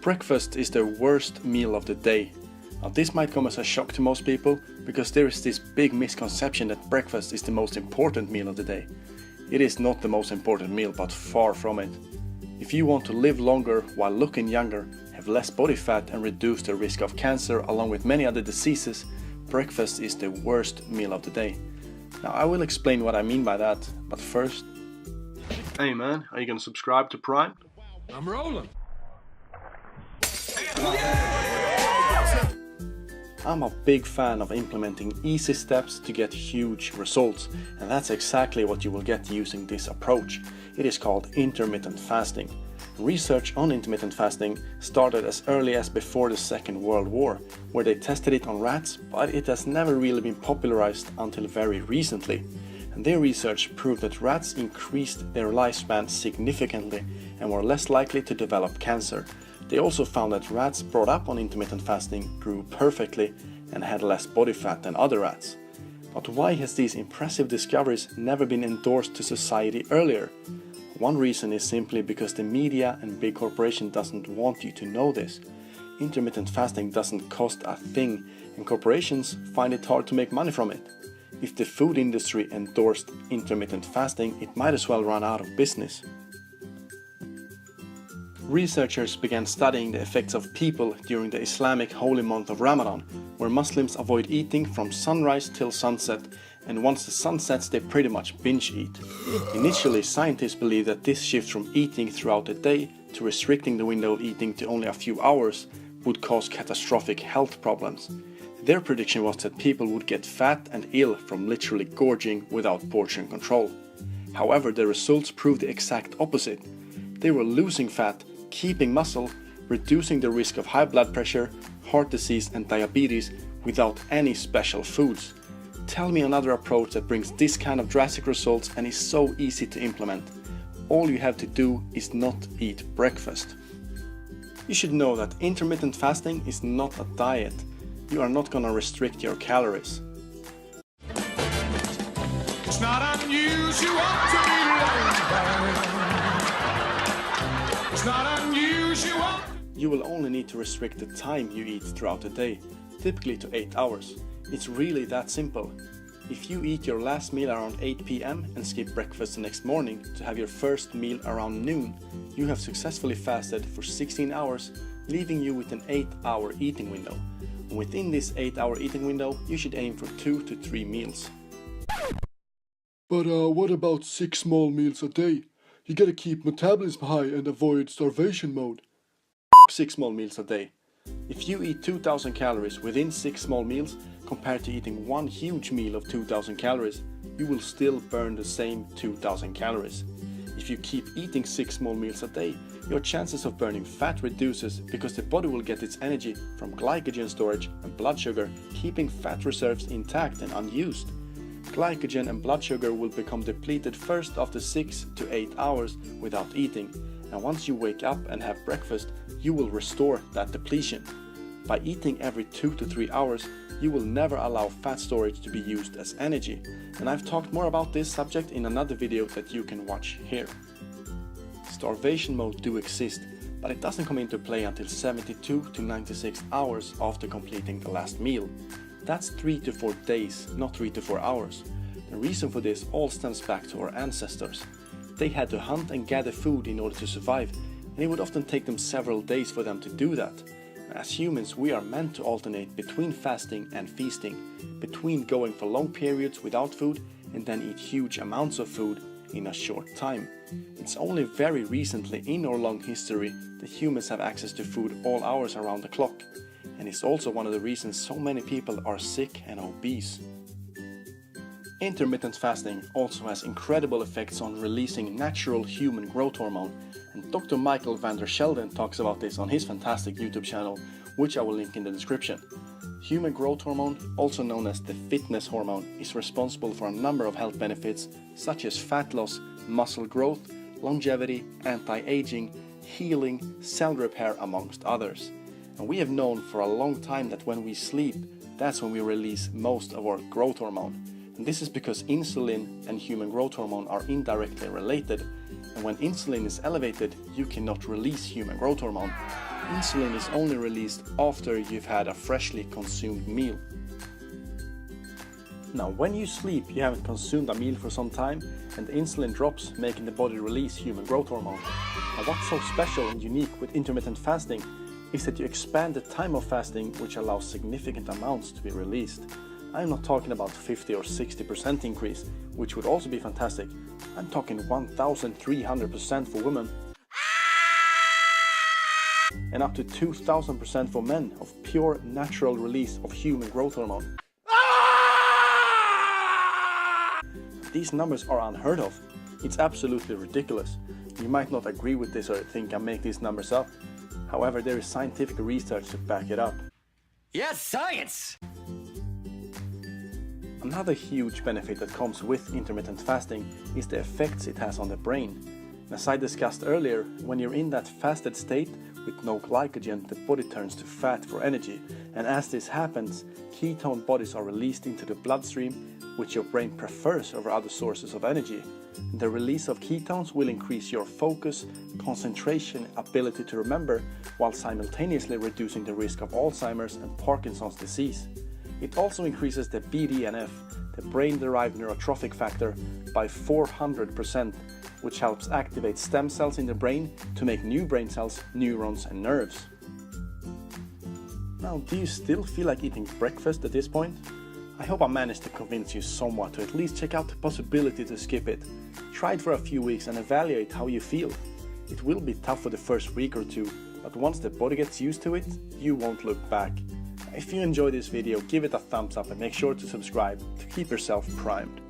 Breakfast is the worst meal of the day. Now this might come as a shock to most people, because there is this big misconception that breakfast is the most important meal of the day. It is not the most important meal, but far from it. If you want to live longer while looking younger, have less body fat and reduce the risk of cancer along with many other diseases, breakfast is the worst meal of the day. Now I will explain what I mean by that, but first... Hey man, are you gonna subscribe to Prime? I'm rolling. I'm a big fan of implementing easy steps to get huge results, and that's exactly what you will get using this approach. It is called intermittent fasting. Research on intermittent fasting started as early as before the Second World War, where they tested it on rats, but it has never really been popularized until very recently. And their research proved that rats increased their lifespan significantly and were less likely to develop cancer. They also found that rats brought up on intermittent fasting grew perfectly and had less body fat than other rats. But why has these impressive discoveries never been endorsed to society earlier? One reason is simply because the media and big corporation doesn't want you to know this. Intermittent fasting doesn't cost a thing, and corporations find it hard to make money from it. If the food industry endorsed intermittent fasting, it might as well run out of business. Researchers began studying the effects of people during the Islamic holy month of Ramadan, where Muslims avoid eating from sunrise till sunset, and once the sun sets they pretty much binge eat. Initially, scientists believed that this shift from eating throughout the day to restricting the window of eating to only a few hours would cause catastrophic health problems. Their prediction was that people would get fat and ill from literally gorging without portion control. However, the results proved the exact opposite. They were losing fat, keeping muscle, reducing the risk of high blood pressure, heart disease and diabetes without any special foods. Tell me another approach that brings this kind of drastic results and is so easy to implement. All you have to do is not eat breakfast. You should know that intermittent fasting is not a diet. You are not gonna restrict your calories. It's not unusual to be lonely. It's not unusual. You will only need to restrict the time you eat throughout the day, typically to 8 hours. It's really that simple. If you eat your last meal around 8 p.m. and skip breakfast the next morning to have your first meal around noon, you have successfully fasted for 16 hours, leaving you with an 8-hour eating window. And within this 8-hour eating window, you should aim for 2 to 3 meals. But what about 6 small meals a day? You gotta keep metabolism high and avoid starvation mode. 6 small meals a day. If you eat 2,000 calories within 6 small meals compared to eating one huge meal of 2,000 calories, you will still burn the same 2,000 calories. If you keep eating 6 small meals a day, your chances of burning fat reduces because the body will get its energy from glycogen storage and blood sugar, keeping fat reserves intact and unused. Glycogen and blood sugar will become depleted first after 6 to 8 hours without eating, and once you wake up and have breakfast, you will restore that depletion. By eating every 2 to 3 hours, you will never allow fat storage to be used as energy, and I've talked more about this subject in another video that you can watch here. Starvation mode do exist, but it doesn't come into play until 72 to 96 hours after completing the last meal. That's 3 to 4 days, not 3 to 4 hours. The reason for this all stems back to our ancestors. They had to hunt and gather food in order to survive, and it would often take them several days for them to do that. As humans, we are meant to alternate between fasting and feasting, between going for long periods without food and then eat huge amounts of food in a short time. It's only very recently in our long history that humans have access to food all hours around the clock, and it's also one of the reasons so many people are sick and obese. Intermittent fasting also has incredible effects on releasing natural human growth hormone, and Dr. Michael van der Sheldon talks about this on his fantastic YouTube channel, which I will link in the description. Human growth hormone, also known as the fitness hormone, is responsible for a number of health benefits such as fat loss, muscle growth, longevity, anti-aging, healing, cell repair amongst others. And we have known for a long time that when we sleep, that's when we release most of our growth hormone. And this is because insulin and human growth hormone are indirectly related, And when insulin is elevated, you cannot release human growth hormone. Insulin is only released after you've had a freshly consumed meal. Now, when you sleep, you haven't consumed a meal for some time, and the insulin drops, making the body release human growth hormone. Now, what's so special and unique with intermittent fasting is that you expand the time of fasting, which allows significant amounts to be released. I'm not talking about 50 or 60% increase, which would also be fantastic. I'm talking 1,300% for women and up to 2,000% for men of pure natural release of human growth hormone. These numbers are unheard of. It's absolutely ridiculous. You might not agree with this or think I make these numbers up. However, there is scientific research to back it up. Yes, science! Another huge benefit that comes with intermittent fasting is the effects it has on the brain. As I discussed earlier, when you're in that fasted state with no glycogen, the body turns to fat for energy, and as this happens, ketone bodies are released into the bloodstream, which your brain prefers over other sources of energy. The release of ketones will increase your focus, concentration, ability to remember, while simultaneously reducing the risk of Alzheimer's and Parkinson's disease. It also increases the BDNF, the brain-derived neurotrophic factor, by 400%, which helps activate stem cells in the brain to make new brain cells, neurons and nerves. Now, do you still feel like eating breakfast at this point? I hope I managed to convince you somewhat to at least check out the possibility to skip it. Try it for a few weeks and evaluate how you feel. It will be tough for the first week or two, but once the body gets used to it, you won't look back. If you enjoyed this video, give it a thumbs up and make sure to subscribe to keep yourself primed.